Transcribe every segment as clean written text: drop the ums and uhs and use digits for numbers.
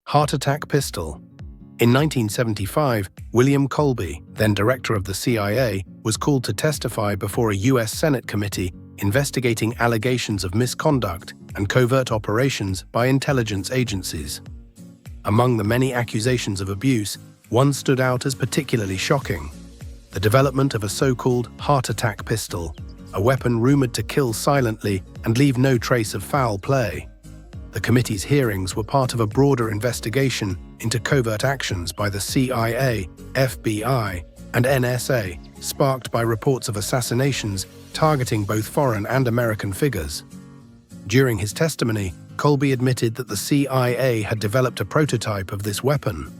Heart attack pistol. In 1975, William Colby, then director of the CIA, was called to testify before a U.S. Senate committee investigating allegations of misconduct and covert operations by intelligence agencies. Among the many accusations of abuse, one stood out as particularly shocking: the development of a so-called heart attack pistol, a weapon rumored to kill silently and leave no trace of foul play. The committee's hearings were part of a broader investigation into covert actions by the CIA, FBI, and NSA, sparked by reports of assassinations targeting both foreign and American figures. During his testimony, Colby admitted that the CIA had developed a prototype of this weapon.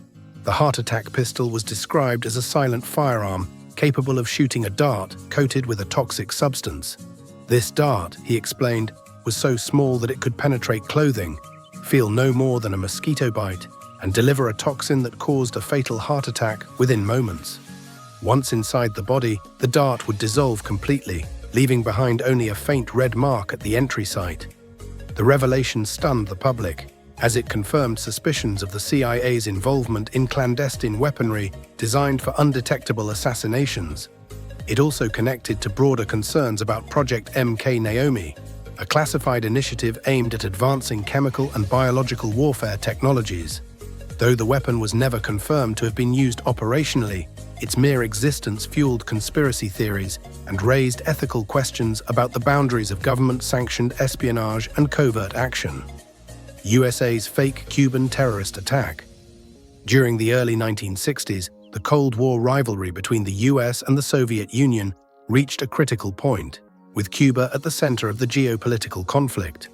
The heart attack pistol was described as a silent firearm capable of shooting a dart coated with a toxic substance. This dart, he explained, was so small that it could penetrate clothing, feel no more than a mosquito bite, and deliver a toxin that caused a fatal heart attack within moments. Once inside the body, the dart would dissolve completely, leaving behind only a faint red mark at the entry site. The revelation stunned the public, as it confirmed suspicions of the CIA's involvement in clandestine weaponry designed for undetectable assassinations. It also connected to broader concerns about Project MK Naomi, a classified initiative aimed at advancing chemical and biological warfare technologies. Though the weapon was never confirmed to have been used operationally, its mere existence fueled conspiracy theories and raised ethical questions about the boundaries of government-sanctioned espionage and covert action. USA's fake Cuban terrorist attack. During the early 1960s, the Cold War rivalry between the US and the Soviet Union reached a critical point, with Cuba at the center of the geopolitical conflict.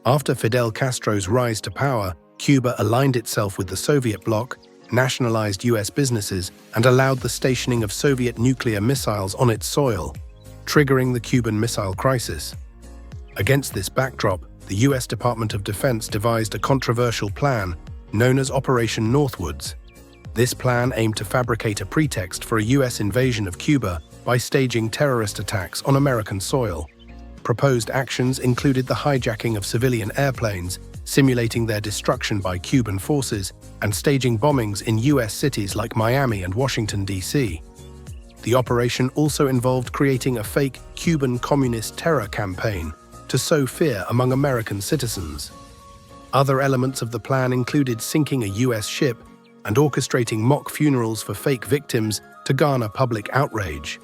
After Fidel Castro's rise to power, Cuba aligned itself with the Soviet bloc, nationalized US businesses, and allowed the stationing of Soviet nuclear missiles on its soil, triggering the Cuban Missile Crisis. Against this backdrop, the US Department of Defense devised a controversial plan known as Operation Northwoods. This plan aimed to fabricate a pretext for a US invasion of Cuba by staging terrorist attacks on American soil. Proposed actions included the hijacking of civilian airplanes, simulating their destruction by Cuban forces, and staging bombings in US cities like Miami and Washington, D.C. The operation also involved creating a fake Cuban communist terror campaign to sow fear among American citizens. Other elements of the plan included sinking a US ship and orchestrating mock funerals for fake victims to garner public outrage.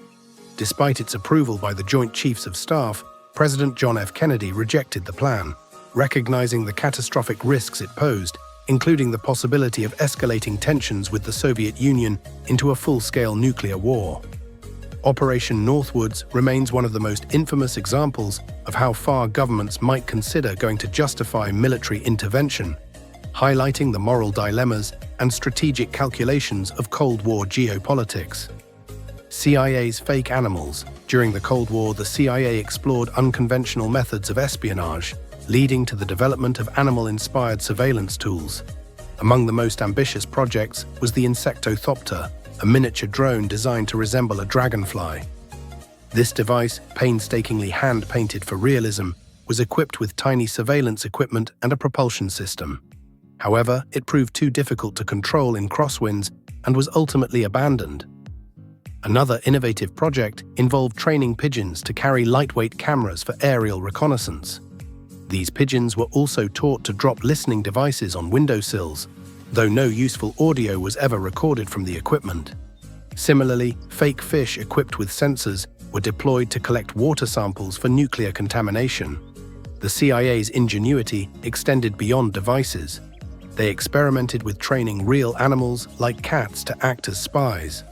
Despite its approval by the Joint Chiefs of Staff, President John F. Kennedy rejected the plan, recognizing the catastrophic risks it posed, including the possibility of escalating tensions with the Soviet Union into a full-scale nuclear war. Operation Northwoods remains one of the most infamous examples of how far governments might consider going to justify military intervention, highlighting the moral dilemmas and strategic calculations of Cold War geopolitics. CIA's fake animals. During the Cold War, the CIA explored unconventional methods of espionage, leading to the development of animal-inspired surveillance tools. Among the most ambitious projects was the Insectothopter, a miniature drone designed to resemble a dragonfly. This device, painstakingly hand-painted for realism, was equipped with tiny surveillance equipment and a propulsion system. However, it proved too difficult to control in crosswinds and was ultimately abandoned. Another innovative project involved training pigeons to carry lightweight cameras for aerial reconnaissance. These pigeons were also taught to drop listening devices on windowsills, though no useful audio was ever recorded from the equipment. Similarly, fake fish equipped with sensors were deployed to collect water samples for nuclear contamination. The CIA's ingenuity extended beyond devices. They experimented with training real animals like cats to act as spies.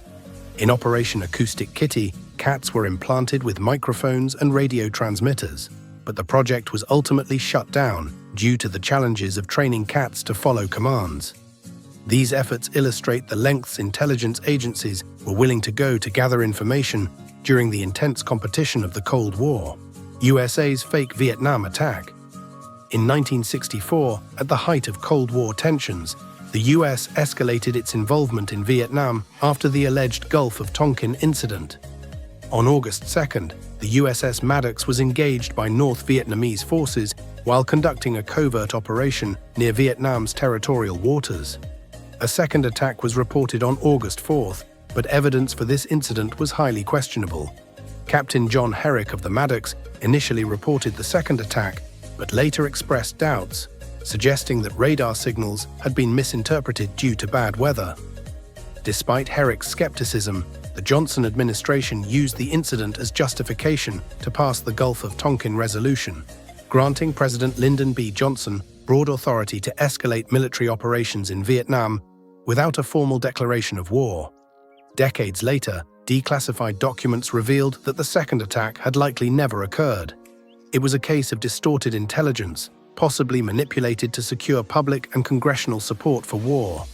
In Operation Acoustic Kitty, cats were implanted with microphones and radio transmitters, but the project was ultimately shut down due to the challenges of training cats to follow commands. These efforts illustrate the lengths intelligence agencies were willing to go to gather information during the intense competition of the Cold War. USA's fake Vietnam attack. In 1964, at the height of Cold War tensions, the US escalated its involvement in Vietnam after the alleged Gulf of Tonkin incident. On August 2nd, the USS Maddox was engaged by North Vietnamese forces while conducting a covert operation near Vietnam's territorial waters. A second attack was reported on August 4th, but evidence for this incident was highly questionable. Captain John Herrick of the Maddox initially reported the second attack, but later expressed doubts, suggesting that radar signals had been misinterpreted due to bad weather. Despite Herrick's skepticism, the Johnson administration used the incident as justification to pass the Gulf of Tonkin Resolution, granting President Lyndon B. Johnson broad authority to escalate military operations in Vietnam without a formal declaration of war. Decades later, declassified documents revealed that the second attack had likely never occurred. It was a case of distorted intelligence, possibly manipulated to secure public and congressional support for war.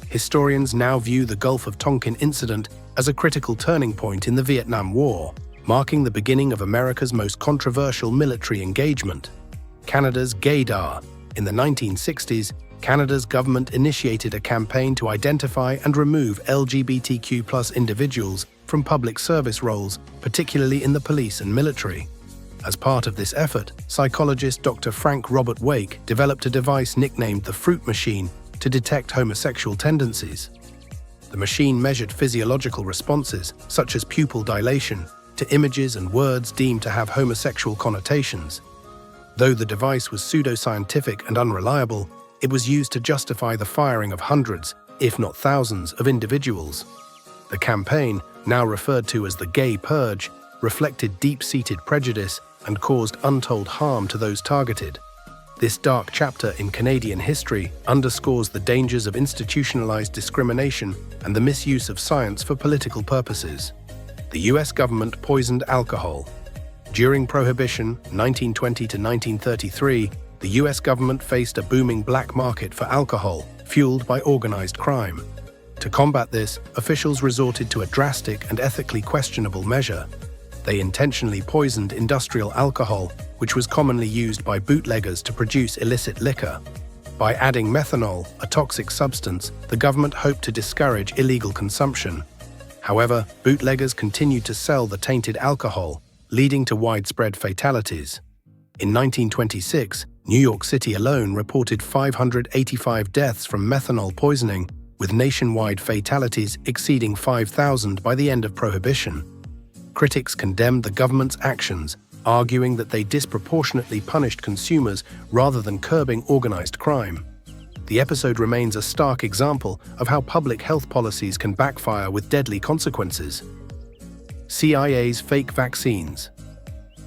Historians now view the Gulf of Tonkin incident as a critical turning point in the Vietnam War, marking the beginning of America's most controversial military engagement. Canada's gaydar. In the 1960s, Canada's government initiated a campaign to identify and remove LGBTQ+ individuals from public service roles, particularly in the police and military. As part of this effort, psychologist Dr. Frank Robert Wake developed a device nicknamed the Fruit Machine to detect homosexual tendencies. The machine measured physiological responses, such as pupil dilation, to images and words deemed to have homosexual connotations. Though the device was pseudoscientific and unreliable, it was used to justify the firing of hundreds, if not thousands, of individuals. The campaign, now referred to as the Gay Purge, reflected deep-seated prejudice and caused untold harm to those targeted. This dark chapter in Canadian history underscores the dangers of institutionalized discrimination and the misuse of science for political purposes. The US government poisoned alcohol. During Prohibition, 1920 to 1933, the US government faced a booming black market for alcohol, fueled by organized crime. To combat this, officials resorted to a drastic and ethically questionable measure. They intentionally poisoned industrial alcohol, which was commonly used by bootleggers to produce illicit liquor. By adding methanol, a toxic substance, the government hoped to discourage illegal consumption. However, bootleggers continued to sell the tainted alcohol, leading to widespread fatalities. In 1926, New York City alone reported 585 deaths from methanol poisoning, with nationwide fatalities exceeding 5,000 by the end of Prohibition. Critics condemned the government's actions, arguing that they disproportionately punished consumers rather than curbing organized crime. The episode remains a stark example of how public health policies can backfire with deadly consequences. CIA's fake vaccines.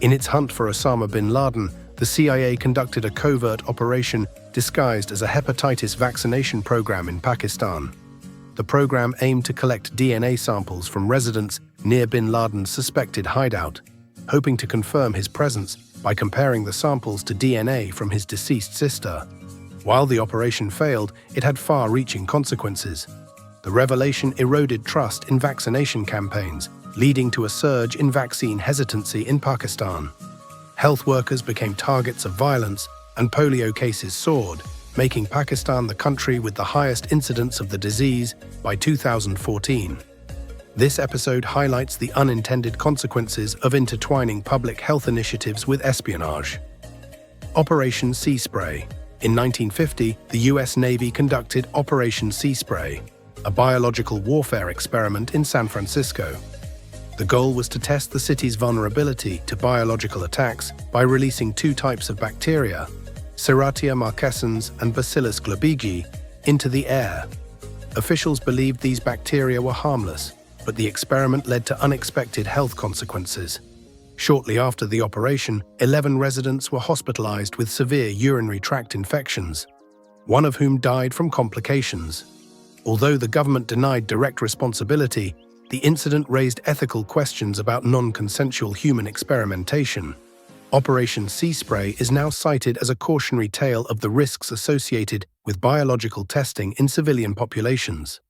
In its hunt for Osama bin Laden, the CIA conducted a covert operation disguised as a hepatitis vaccination program in Pakistan. The program aimed to collect DNA samples from residents near bin Laden's suspected hideout, hoping to confirm his presence by comparing the samples to DNA from his deceased sister. While the operation failed, it had far-reaching consequences. The revelation eroded trust in vaccination campaigns, leading to a surge in vaccine hesitancy in Pakistan. Health workers became targets of violence, and polio cases soared, making Pakistan the country with the highest incidence of the disease by 2014. This episode highlights the unintended consequences of intertwining public health initiatives with espionage. Operation Sea Spray. In 1950, the US Navy conducted Operation Sea Spray, a biological warfare experiment in San Francisco. The goal was to test the city's vulnerability to biological attacks by releasing two types of bacteria, Serratia marquescens and Bacillus globigii, into the air. Officials believed these bacteria were harmless, but the experiment led to unexpected health consequences. Shortly after the operation, 11 residents were hospitalized with severe urinary tract infections, one of whom died from complications. Although the government denied direct responsibility, the incident raised ethical questions about non-consensual human experimentation. Operation Sea Spray is now cited as a cautionary tale of the risks associated with biological testing in civilian populations.